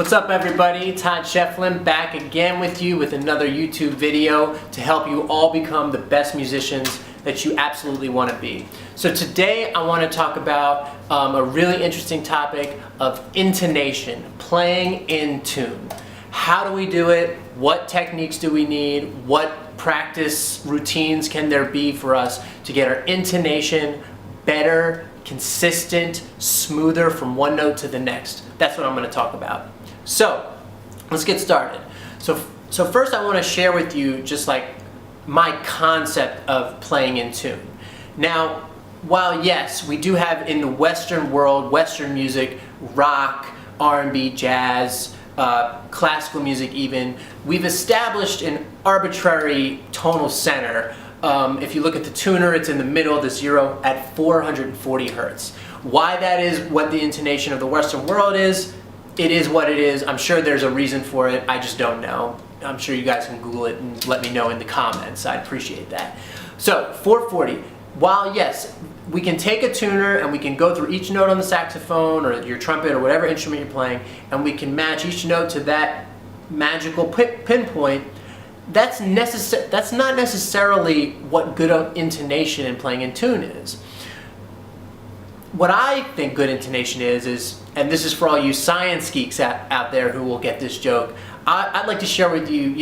What's up everybody? Todd Schefflin back again with you with another YouTube video to help you all become the best musicians that you absolutely want to be. So today I want to talk about a really interesting topic of intonation, playing in tune. How do we do it? What techniques do we need? What practice routines can there be for us to get our intonation better, consistent, smoother from one note to the next? That's what I'm going to talk about. So let's get started. So first I want to share with you just like my concept of playing in tune. Now, while yes, we do have in the Western world, Western music, rock, R&B, jazz, classical music even, we've established an arbitrary tonal center. If you look at the tuner, it's in the middle, the zero, at 440 hertz. Why that is what the intonation of the Western world is, it is what it is. I'm sure there's a reason for it. I just don't know. I'm sure you guys can Google it and let me know in the comments. I'd appreciate that. So 440. While yes, we can take a tuner and we can go through each note on the saxophone or your trumpet or whatever instrument you're playing, and we can match each note to that magical pinpoint. That's not necessarily what good intonation and playing in tune is. What I think good intonation is, and this is for all you science geeks out there who will get this joke, I'd like to share with you,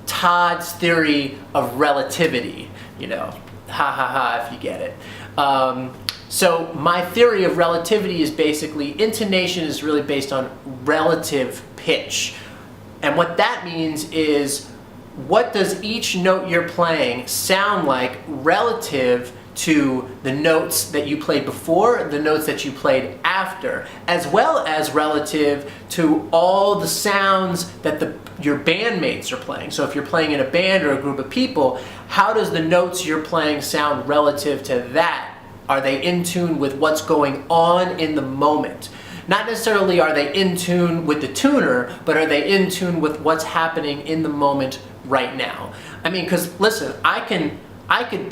Todd's theory of relativity, ha ha ha if you get it. So my theory of relativity is basically intonation is really based on relative pitch. And what that means is, what does each note you're playing sound like relative to the notes that you played before, the notes that you played after, as well as relative to all the sounds that your bandmates are playing. So if you're playing in a band or a group of people, how does the notes you're playing sound relative to that? Are they in tune with what's going on in the moment? Not necessarily are they in tune with the tuner, but are they in tune with what's happening in the moment right now? I mean, because listen, I could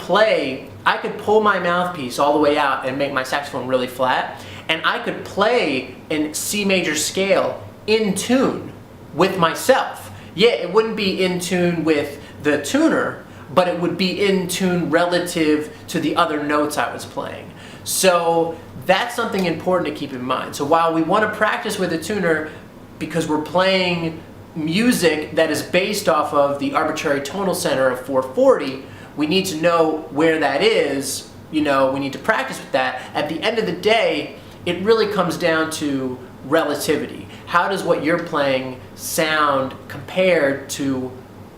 pull my mouthpiece all the way out and make my saxophone really flat, and I could play in C major scale in tune with myself. Yeah, it wouldn't be in tune with the tuner, but it would be in tune relative to the other notes I was playing. So that's something important to keep in mind. So while we want to practice with a tuner because we're playing music that is based off of the arbitrary tonal center of 440, we need to know where that is, we need to practice with that. At the end of the day, it really comes down to relativity. How does what you're playing sound compared to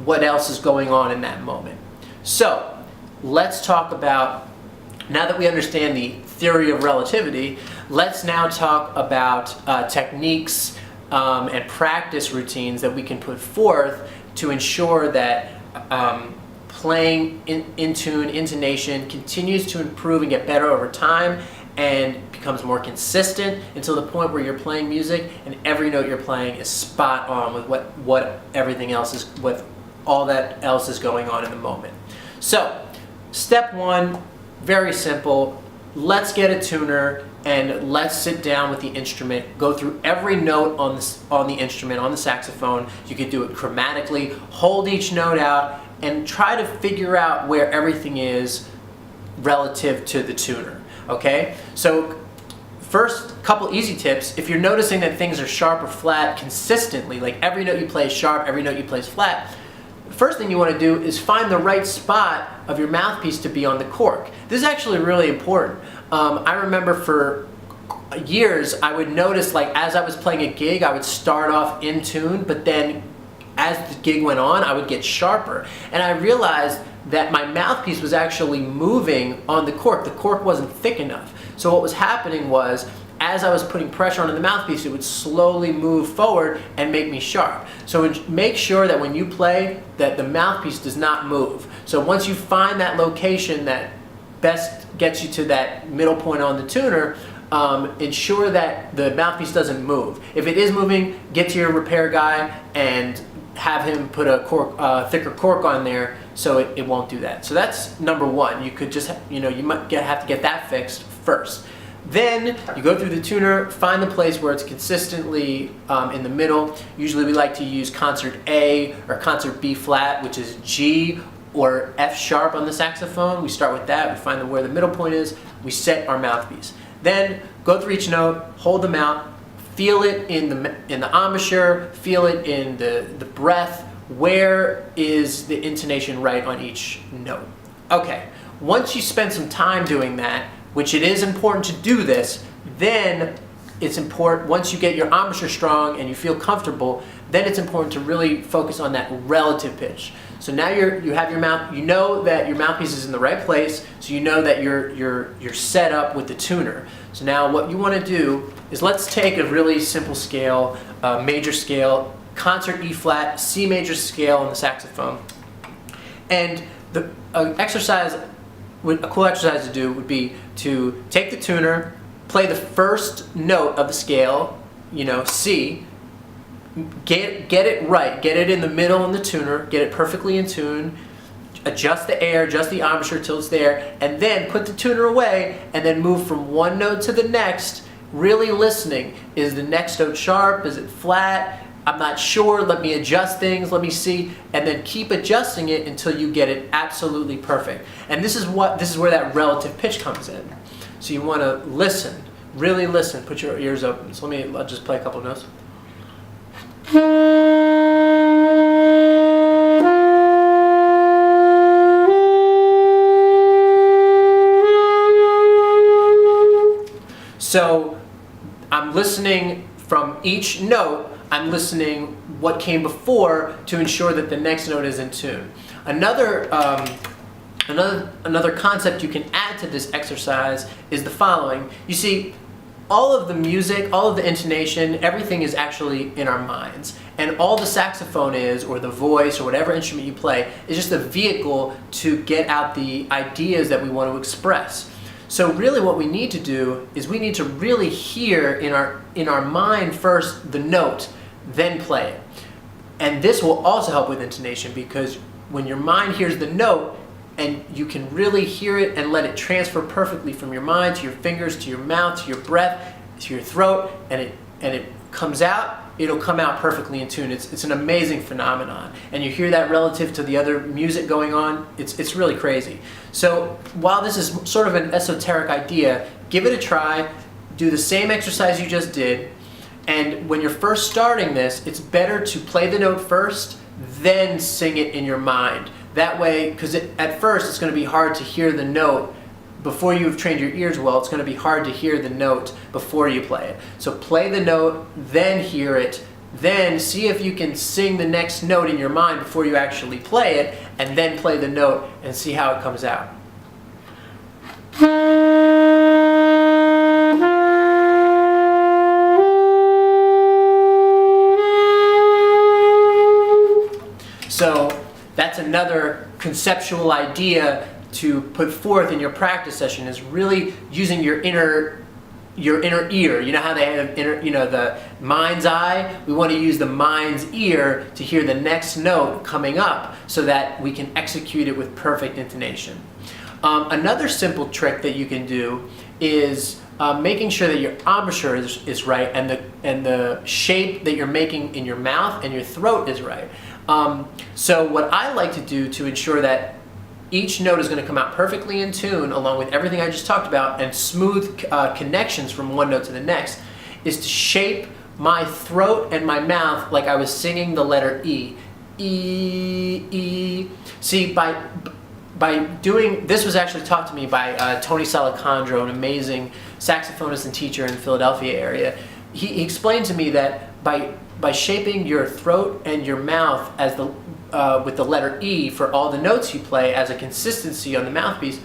what else is going on in that moment? So, let's talk about, now that we understand the theory of relativity, let's now talk about techniques and practice routines that we can put forth to ensure that playing in tune, intonation continues to improve and get better over time and becomes more consistent until the point where you're playing music and every note you're playing is spot on with what everything else is, with all that else is going on in the moment. So, step one, very simple. Let's get a tuner and let's sit down with the instrument, go through every note on the instrument, on the saxophone. You could do it chromatically, hold each note out, and try to figure out where everything is relative to the tuner, okay? So first, couple easy tips. If you're noticing that things are sharp or flat consistently, like every note you play is sharp, every note you play is flat, the first thing you want to do is find the right spot of your mouthpiece to be on the cork. This is actually really important. I remember for years I would notice, like as I was playing a gig, I would start off in tune, but then as the gig went on, I would get sharper. And I realized that my mouthpiece was actually moving on the cork. The cork wasn't thick enough. So what was happening was, as I was putting pressure onto the mouthpiece, it would slowly move forward and make me sharp. So make sure that when you play, that the mouthpiece does not move. So once you find that location that best gets you to that middle point on the tuner, ensure that the mouthpiece doesn't move. If it is moving, get to your repair guy and have him put a thicker cork on there so it won't do that. So that's number one. You could just, you might have to get that fixed first. Then you go through the tuner, find the place where it's consistently in the middle. Usually we like to use concert A or concert B flat, which is G or F sharp on the saxophone. We start with that, we find where the middle point is, we set our mouthpiece. Then go through each note, hold them out, feel it in the embouchure, feel it in the breath. Where is the intonation right on each note? Okay, once you spend some time doing that, which it is important to do this, then it's important, once you get your embouchure strong and you feel comfortable, then it's important to really focus on that relative pitch. So now you have your mouth, you know that your mouthpiece is in the right place, so you know that you're set up with the tuner. So now what you want to do is, let's take a really simple scale, major scale, concert E flat, C major scale on the saxophone. And the exercise, a cool exercise to do would be to take the tuner, play the first note of the scale, C, get it right, get it in the middle in the tuner, get it perfectly in tune, adjust the air, adjust the embouchure till it's there, and then put the tuner away and then move from one note to the next, really listening. Is the next note sharp? Is it flat? I'm not sure, let me adjust things, let me see, and then keep adjusting it until you get it absolutely perfect. And this is where that relative pitch comes in. So you want to listen, really listen, put your ears open. So I'll just play a couple of notes. So I'm listening from each note, I'm listening what came before to ensure that the next note is in tune. Another concept you can add to this exercise is the following. You see, all of the music, all of the intonation, everything is actually in our minds. And all the saxophone is, or the voice, or whatever instrument you play, is just a vehicle to get out the ideas that we want to express. So really what we need to do is we need to really hear in our mind first the note, then play it. And this will also help with intonation, because when your mind hears the note and you can really hear it and let it transfer perfectly from your mind to your fingers, to your mouth, to your breath, to your throat, and it comes out, it'll come out perfectly in tune. It's an amazing phenomenon. And you hear that relative to the other music going on, it's really crazy. So while this is sort of an esoteric idea, give it a try, do the same exercise you just did, and when you're first starting this, it's better to play the note first, then sing it in your mind. That way, because at first it's going to be hard to hear the note before you've trained your ears well. It's going to be hard to hear the note before you play it. So play the note, then hear it, then see if you can sing the next note in your mind before you actually play it, and then play the note and see how it comes out. So that's another conceptual idea to put forth in your practice session, is really using your inner ear. You know how they have the mind's eye? We want to use the mind's ear to hear the next note coming up so that we can execute it with perfect intonation. Another simple trick that you can do is making sure that your embouchure is right, and the shape that you're making in your mouth and your throat is right. So what I like to do to ensure that each note is going to come out perfectly in tune, along with everything I just talked about, and smooth connections from one note to the next, is to shape my throat and my mouth like I was singing the letter E. E, E. See, by doing, this was actually taught to me by Tony Salicandro, an amazing saxophonist and teacher in the Philadelphia area. He explained to me that by shaping your throat and your mouth as with the letter E for all the notes you play as a consistency on the mouthpiece,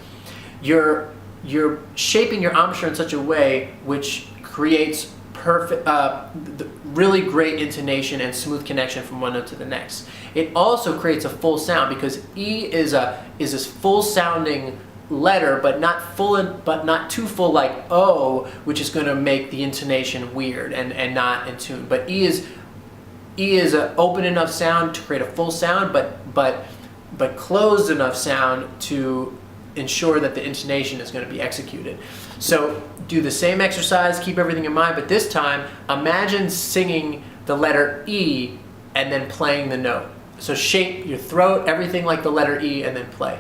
you're shaping your embouchure in such a way which creates perfect, really great intonation and smooth connection from one note to the next. It also creates a full sound, because E is this full sounding letter, but not too full like O, which is going to make the intonation weird and not in tune. But E is an open enough sound to create a full sound, but closed enough sound to ensure that the intonation is going to be executed. So do the same exercise, keep everything in mind, but this time imagine singing the letter E and then playing the note. So shape your throat, everything like the letter E, and then play.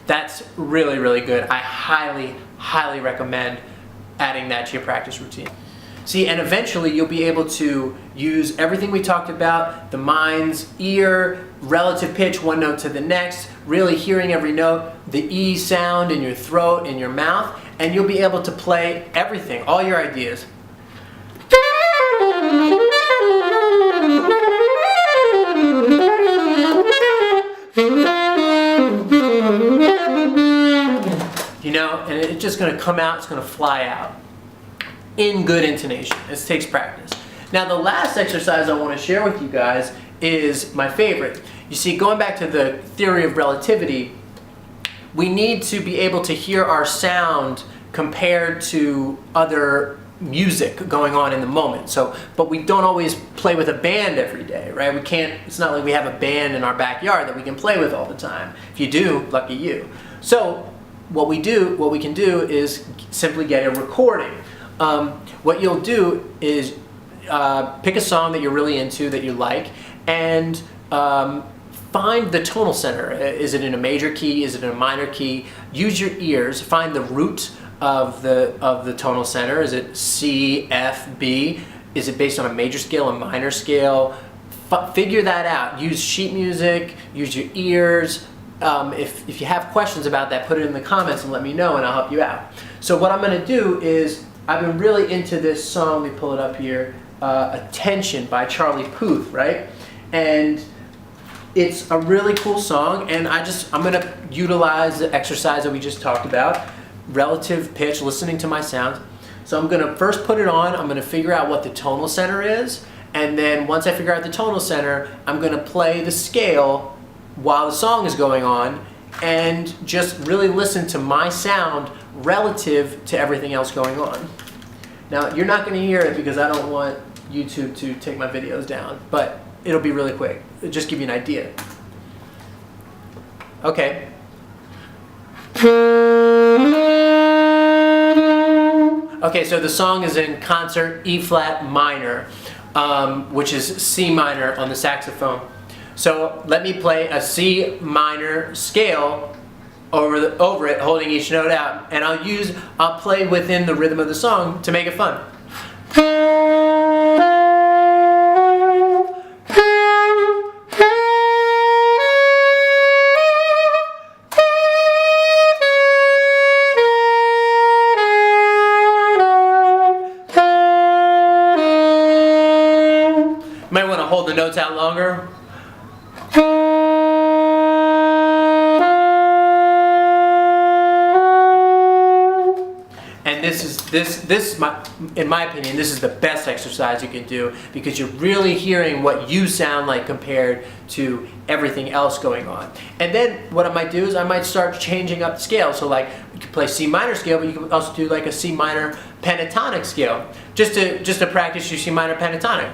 That's really, really good. I highly, highly recommend adding that to your practice routine. See, and eventually you'll be able to use everything we talked about, the mind's ear, relative pitch, one note to the next, really hearing every note, the E sound in your throat, in your mouth, and you'll be able to play everything, all your ideas. You know, and it's just going to come out, it's going to fly out in good intonation. This takes practice. Now the last exercise I want to share with you guys is my favorite. You see, going back to the theory of relativity, we need to be able to hear our sound compared to other music going on in the moment. So, but we don't always play with a band every day, right? We can't, it's not like we have a band in our backyard that we can play with all the time. If you do, lucky you. So what we can do is simply get a recording. What you'll do is pick a song that you're really into, that you like, and find the tonal center. Is it in a major key? Is it in a minor key? Use your ears. Find the root of the tonal center. Is it C, F, B? Is it based on a major scale, a minor scale? Figure that out. Use sheet music. Use your ears. If you have questions about that, put it in the comments and let me know, and I'll help you out. So what I'm going to do is, I've been really into this song. Let me pull it up here. Attention by Charlie Puth, right? And it's a really cool song, and I'm going to utilize the exercise that we just talked about, relative pitch, listening to my sounds. So I'm going to first put it on. I'm going to figure out what the tonal center is, and then once I figure out the tonal center, I'm going to play the scale while the song is going on, and just really listen to my sound relative to everything else going on. Now, you're not going to hear it because I don't want YouTube to take my videos down, but it'll be really quick. It'll just give you an idea. Okay. Okay, so the song is in concert E flat minor, which is C minor on the saxophone. So let me play a C minor scale over it, holding each note out, and I'll play within the rhythm of the song to make it fun. Might want to hold the notes out longer. And in my opinion, this is the best exercise you can do, because you're really hearing what you sound like compared to everything else going on. And then what I might do is I might start changing up the scale. So like, you can play C minor scale, but you can also do like a C minor pentatonic scale, just to practice your C minor pentatonic.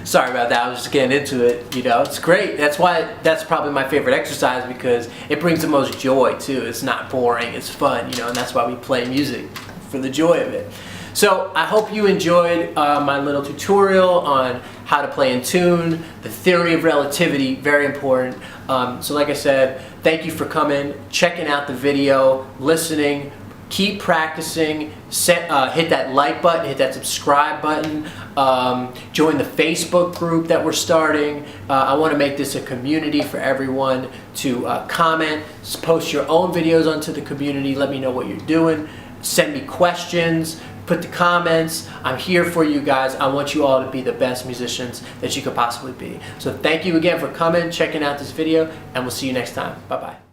Sorry about that, I was just getting into it, you know. It's great. That's probably my favorite exercise, because it brings the most joy too. It's not boring, it's fun, you know, and that's why we play music, for the joy of it. So I hope you enjoyed my little tutorial on how to play in tune, the theory of relativity, very important. So like I said, thank you for coming, checking out the video, listening. Keep practicing. Hit that like button, hit that subscribe button, join the Facebook group that we're starting. I want to make this a community for everyone to comment, post your own videos onto the community, let me know what you're doing, send me questions, put the comments. I'm here for you guys. I want you all to be the best musicians that you could possibly be. So thank you again for coming, checking out this video, and we'll see you next time. Bye-bye.